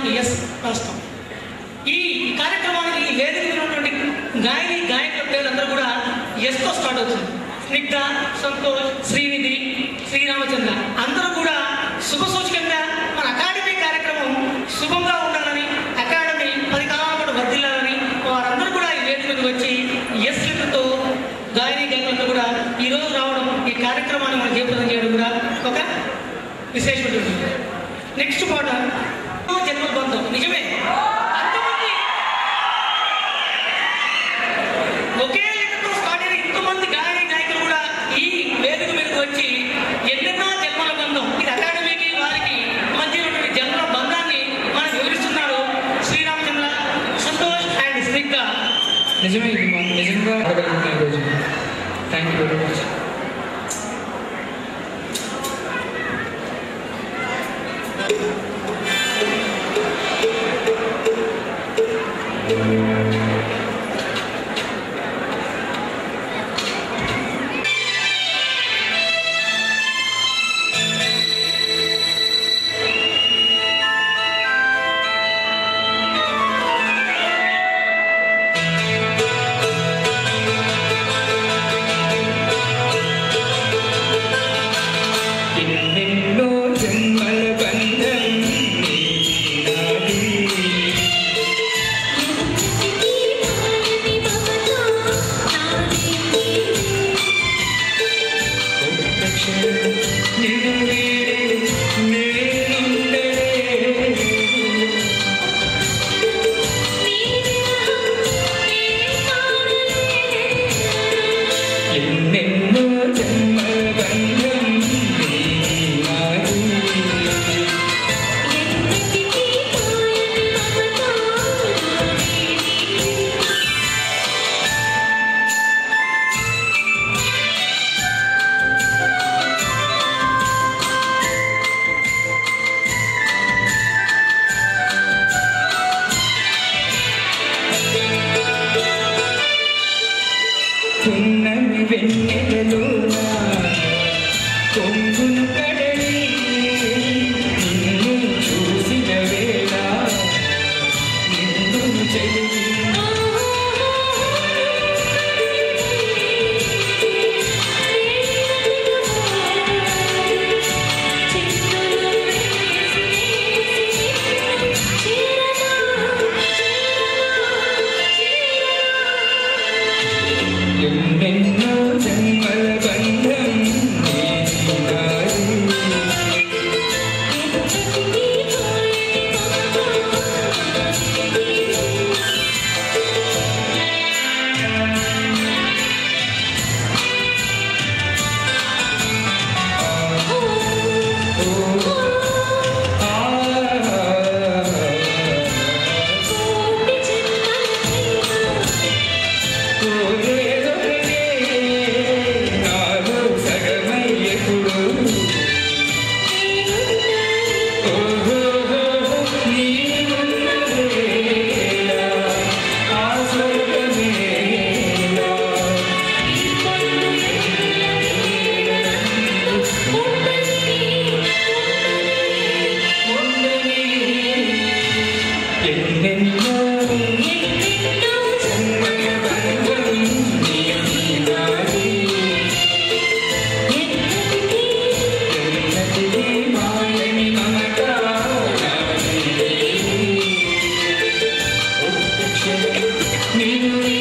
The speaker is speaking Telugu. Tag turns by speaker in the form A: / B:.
A: కార్యక్రమానికి ఎస్ రాష్ట్రం. ఈ కార్యక్రమానికి వేదిక ఉన్నటువంటి గాయకుల పేర్లందరూ కూడా ఎస్తో స్టార్ట్ అవుతుంది. స్నిగ్ధ, సంతోష్, శ్రీనిధి, శ్రీరామచంద్ర అందరూ కూడా శుభసూచకంగా మన అకాడమీ కార్యక్రమం శుభంగా ఉండాలని, అకాడమీ 10 కాలాల పాటు వర్ధిల్లాలని వారందరూ కూడా ఈ వేదిక మీదకి వచ్చి ఎస్ లెటర్తో గాయకులంతా కూడా ఈరోజు రావడం, ఈ కార్యక్రమాన్ని మనం జయప్రదం చేయడం కూడా ఒక విశేషమైన. నెక్స్ట్ పాట జన్మ బంధం. నిజమే, అంతమంది ఒకే లెక్కతో స్టార్ట్ అయిన ఇంతమంది గాయకులు కూడా ఈ వేదిక మీదకి వచ్చి ఎన్నెన్నో జన్మల బంధం, ఇది అకాడమీకి వారికి మధ్య ఉన్నటువంటి జన్మల బంధాన్ని మనకు వివరిస్తున్నారు శ్రీరామచంద్ర, సంతోష్ అండ్ స్నిగ్ధ.
B: నిజమే, ఇది మాకు నిజంగా అడగలుగుతున్నాయి ఈరోజు. Thank you very much.
C: New